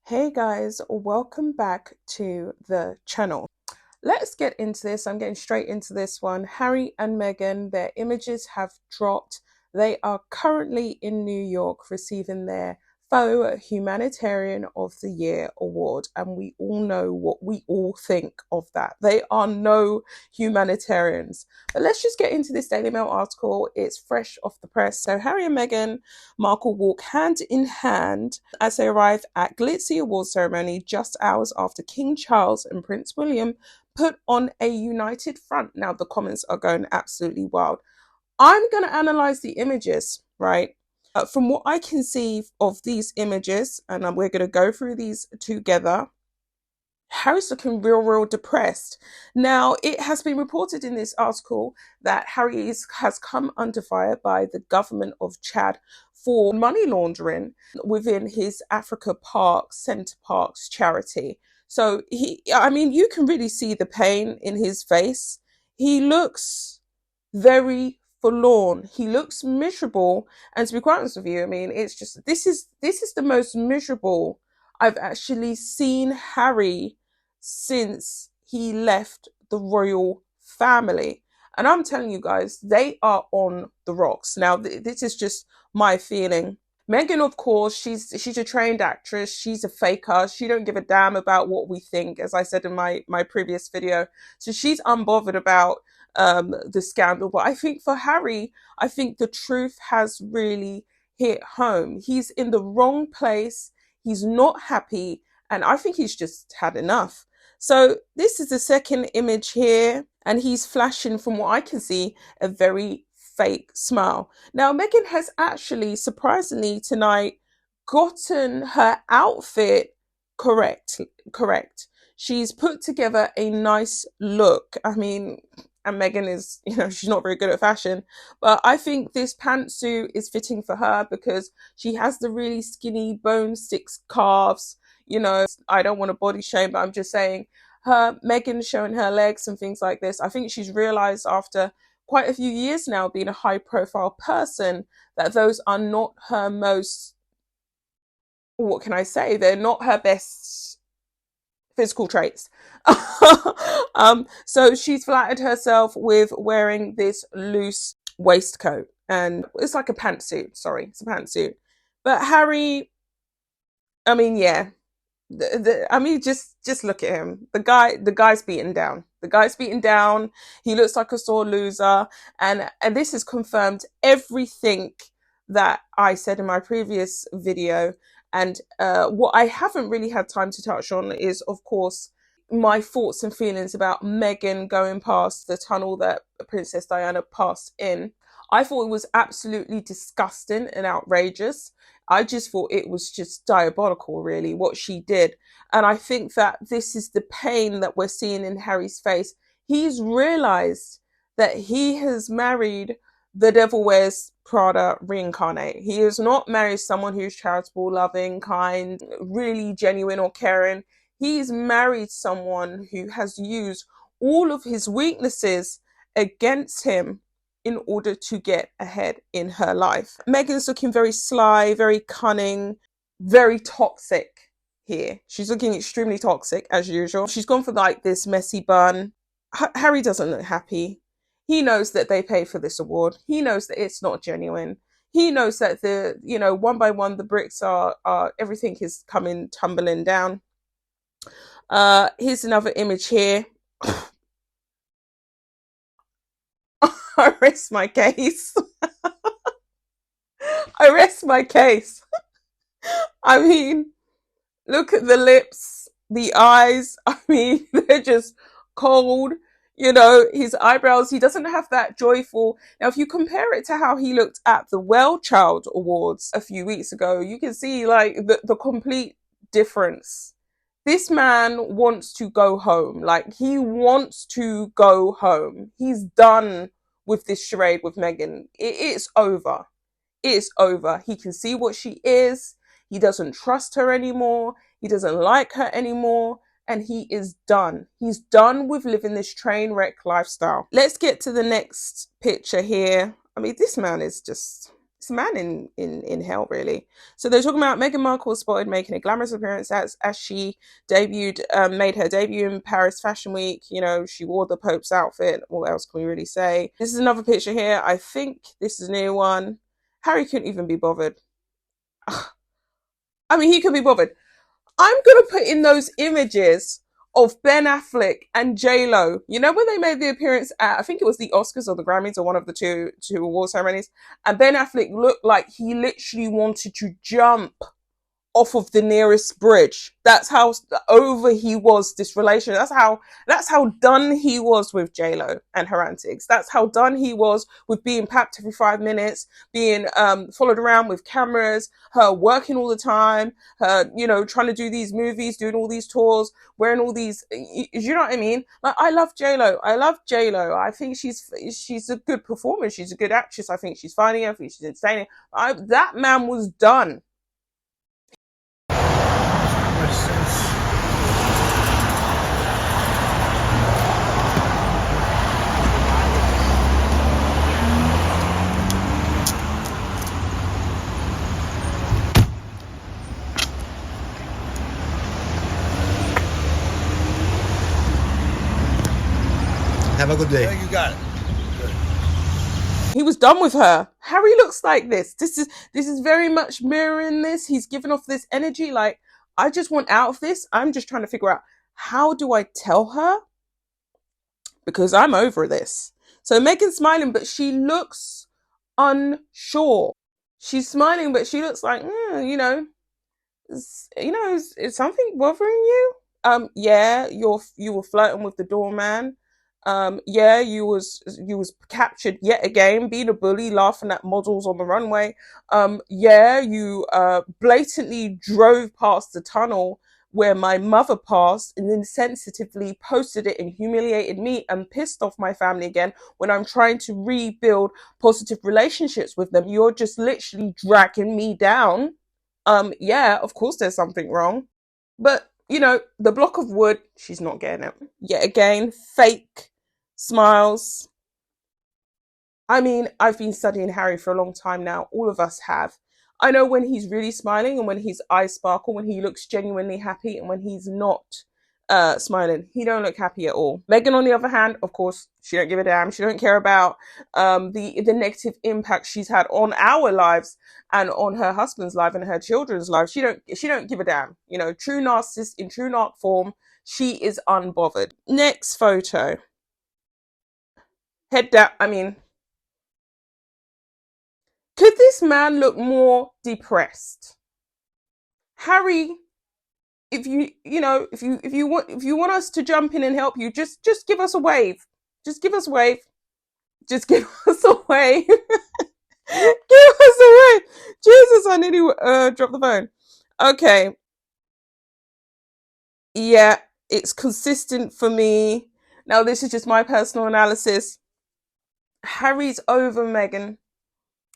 Hey guys, welcome back to the channel. Let's get into this. I'm getting straight into this one. Harry and Meghan, their images have dropped. They are currently in New York receiving their Faux Humanitarian of the Year award. And we all know what we all think of that. They are no humanitarians. But let's just get into this Daily Mail article. It's fresh off the press. So Harry and Meghan Markle walk hand in hand as they arrive at glitzy award ceremony just hours after King Charles and Prince William put on a united front. Now, the comments are going absolutely wild. I'm going to analyze the images, right? From what I can see of these images, and we're going to go through these together, Harry's looking real depressed. Now, it has been reported in this article that Harry has come under fire by the government of Chad for money laundering within his Africa Parks, Centre Parks charity. So you can really see the pain in his face. He looks very forlorn. He looks miserable. And to be quite honest with you, it's just this is the most miserable I've actually seen Harry since he left the royal family. And I'm telling you guys, they are on the rocks. Now, this is just my feeling. Meghan, of course, she's a trained actress. She's a faker. She don't give a damn about what we think, as I said in my previous video. So she's unbothered about the scandal. But I think for Harry, I think the truth has really hit home. He's in the wrong place. He's not happy. And I think he's just had enough. So this is the second image here. And he's flashing, from what I can see, a very fake smile. Now, Meghan has actually, surprisingly tonight, gotten her outfit correct. She's put together a nice look. And Meghan is, she's not very good at fashion, but I think this pantsuit is fitting for her because she has the really skinny bone sticks calves. I don't want to body shame, but I'm just saying Meghan showing her legs and things like this. I think she's realized after quite a few years now being a high profile person that those are not her most, what can I say? They're not her best physical traits. So she's flattered herself with wearing this loose waistcoat, and it's like a pantsuit. Sorry, it's a pantsuit. But Harry, yeah, just look at him. The guy's beaten down. The guy's beaten down. He looks like a sore loser, and this has confirmed everything that I said in my previous video. And what I haven't really had time to touch on is, of course, my thoughts and feelings about Meghan going past the tunnel that Princess Diana passed in. I thought it was absolutely disgusting and outrageous. I just thought it was just diabolical, really, what she did. And I think that this is the pain that we're seeing in Harry's face. He's realized that he has married the Devil Wears Prada reincarnate. He has not married someone who's charitable, loving, kind, really genuine or caring. He's married someone who has used all of his weaknesses against him in order to get ahead in her life. Meghan's looking very sly, very cunning, very toxic here. She's looking extremely toxic as usual. She's gone for like this messy bun. Harry doesn't look happy. He knows that they pay for this award. He knows that it's not genuine. He knows that one by one, the bricks are everything is coming tumbling down. Here's another image here. I rest my case. I rest my case. Look at the lips, the eyes. They're just cold. His eyebrows, he doesn't have that joyful. Now, if you compare it to how he looked at the Well Child Awards a few weeks ago, you can see like the complete difference. This man wants to go home. Like, he wants to go home. He's done with this charade with Meghan. It's over. It's over. He can see what she is. He doesn't trust her anymore. He doesn't like her anymore. And he is done. He's done with living this train wreck lifestyle. Let's get to the next picture here. This man is just It's a man in hell, really. So they're talking about Meghan Markle spotted making a glamorous appearance as she made her debut in Paris Fashion Week. You know, she wore the Pope's outfit. What else can we really say? This is another picture here. I think this is a new one. Harry couldn't even be bothered. I mean, he could be bothered. I'm gonna put in those images of Ben Affleck and J Lo. You know when they made the appearance at, I think it was the Oscars or the Grammys or one of the two award ceremonies, and Ben Affleck looked like he literally wanted to jump off of the nearest bridge. That's how over he was this relation. That's how done he was with J-Lo and her antics. That's how done he was with being papped every 5 minutes, being followed around with cameras, her working all the time, her, trying to do these movies, doing all these tours, wearing all these, you know what I mean? Like, I love J-Lo. I think she's a good performer. She's a good actress. I think she's funny. I think she's entertaining. That man was done. Have a good day. Yeah, you got it. He was done with her. Harry looks like this. This is very much mirroring this. He's giving off this energy like, I just want out of this. I'm just trying to figure out, how do I tell her? Because I'm over this. So Meghan's smiling, but she looks unsure. She's smiling, but she looks like, is something bothering you? Yeah, you were flirting with the doorman. Yeah, you was captured yet again, being a bully, laughing at models on the runway. Yeah, you blatantly drove past the tunnel where my mother passed and then sensitively posted it and humiliated me and pissed off my family again when I'm trying to rebuild positive relationships with them. You're just literally dragging me down. Yeah, of course there's something wrong. But, the block of wood, she's not getting it. Yet again, fake smiles. I mean, I've been studying Harry for a long time now. All of us have. I know when he's really smiling and when his eyes sparkle, when he looks genuinely happy, and when he's not smiling. He don't look happy at all. Meghan, on the other hand, of course, she don't give a damn. She don't care about the negative impact she's had on our lives and on her husband's life and her children's lives. She don't give a damn. True narcissist in true narc form. She is unbothered. Next photo. Head down. I mean, could this man look more depressed? Harry, if you want us to jump in and help you, just give us a wave. Just give us a wave. Just give us a wave. Give us a wave. Jesus, I nearly dropped the phone. Okay. Yeah, it's consistent for me. Now, this is just my personal analysis. Harry's over Meghan.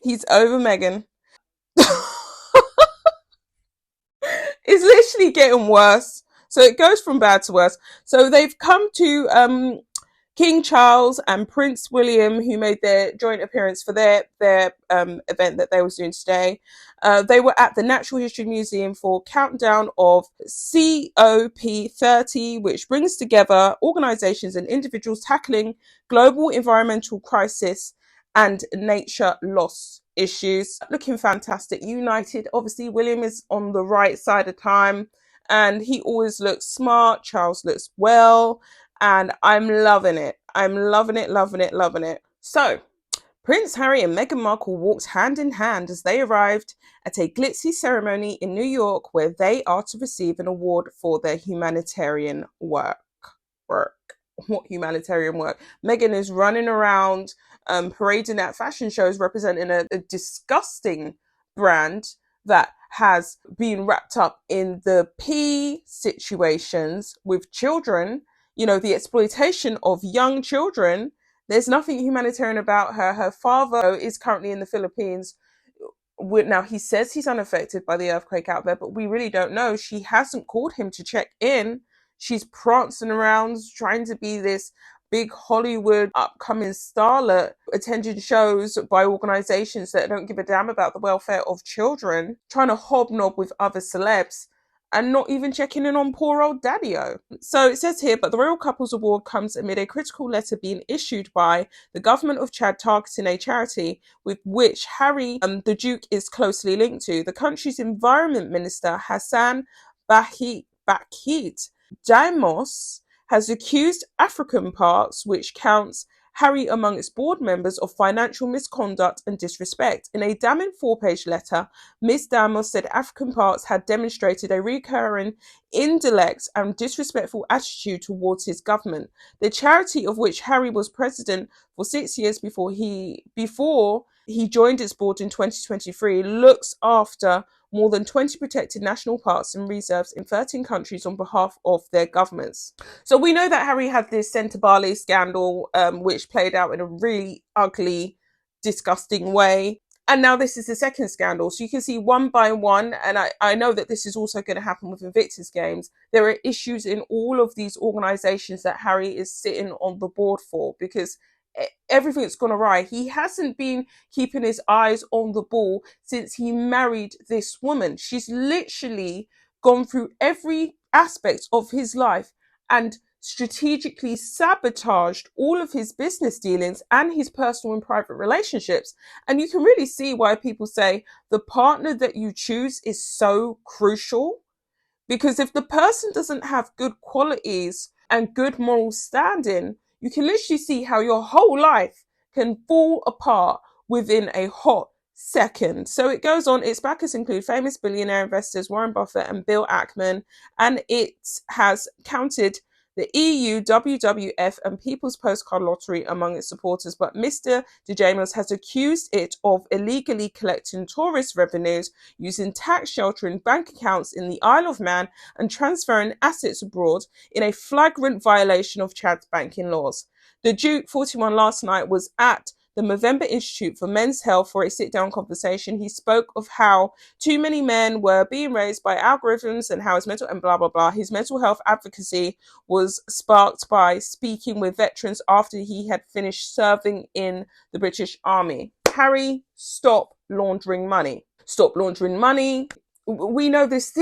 He's over Meghan. It's literally getting worse. So it goes from bad to worse. So they've come to King Charles and Prince William, who made their joint appearance for their event that they was doing today. They were at the Natural History Museum for countdown of COP30, which brings together organizations and individuals tackling global environmental crisis and nature loss issues. Looking fantastic, united. Obviously, William is on the right side of time, and he always looks smart. Charles looks well, and I'm loving it. I'm loving it, loving it, loving it. So, Prince Harry and Meghan Markle walked hand in hand as they arrived at a glitzy ceremony in New York where they are to receive an award for their humanitarian work. What humanitarian work? Meghan is running around parading at fashion shows representing a disgusting brand that has been wrapped up in the P situations with children, the exploitation of young children. There's nothing humanitarian about her. Her father is currently in the Philippines. Now, he says he's unaffected by the earthquake out there, but we really don't know. She hasn't called him to check in. She's prancing around trying to be this big Hollywood upcoming starlet attending shows by organizations that don't give a damn about the welfare of children, trying to hobnob with other celebs, and not even checking in on poor old Daddy-O. So it says here, but the Royal Couples Award comes amid a critical letter being issued by the government of Chad targeting a charity with which Harry, the Duke, is closely linked to. The country's Environment Minister, Hassan Bakit Damos, has accused African Parks, which counts Harry among its board members, of financial misconduct and disrespect. In a damning 4-page letter, Ms. Damos said African Parks had demonstrated a recurring, indirect and disrespectful attitude towards his government. The charity, of which Harry was president for 6 years before he joined its board in 2023, looks after more than 20 protected national parks and reserves in 13 countries on behalf of their governments. So we know that Harry had this Centre Bali scandal, which played out in a really ugly, disgusting way. And now this is the second scandal. So you can see one by one, and I know that this is also going to happen with Invictus Games. There are issues in all of these organisations that Harry is sitting on the board for, because everything's gone awry. He hasn't been keeping his eyes on the ball since he married this woman. She's literally gone through every aspect of his life and strategically sabotaged all of his business dealings and his personal and private relationships. And you can really see why people say the partner that you choose is so crucial, because if the person doesn't have good qualities and good moral standing, you can literally see how your whole life can fall apart within a hot second. So it goes on. Its backers include famous billionaire investors Warren Buffett and Bill Ackman, and it has counted the EU, WWF, and People's Postcard Lottery among its supporters. But Mr. DeJamos has accused it of illegally collecting tourist revenues, using tax sheltering bank accounts in the Isle of Man, and transferring assets abroad in a flagrant violation of Chad's banking laws. The Duke, 41, last night was at the Movember Institute for Men's Health for a sit-down conversation. He spoke of how too many men were being raised by algorithms and how his mental and blah, blah, blah. His mental health advocacy was sparked by speaking with veterans after he had finished serving in the British Army. Harry, stop laundering money. Stop laundering money. We know this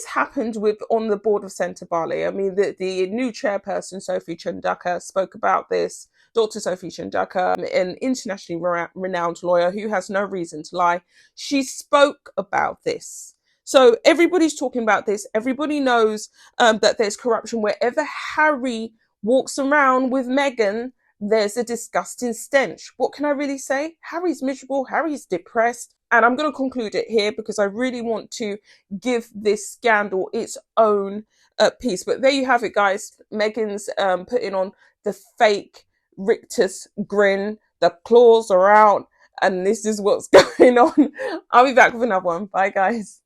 happened with on the board of Centre Bali. I mean, the new chairperson, Sophie Chandaka, spoke about this. Dr. Sophie Chandaka, an internationally renowned lawyer who has no reason to lie, she spoke about this. So everybody's talking about this. Everybody knows that there's corruption. Wherever Harry walks around with Meghan, there's a disgusting stench. What can I really say? Harry's miserable. Harry's depressed. And I'm going to conclude it here because I really want to give this scandal its own piece. But there you have it, guys. Meghan's putting on the fake rictus grin. The claws are out. And this is what's going on. I'll be back with another one. Bye, guys.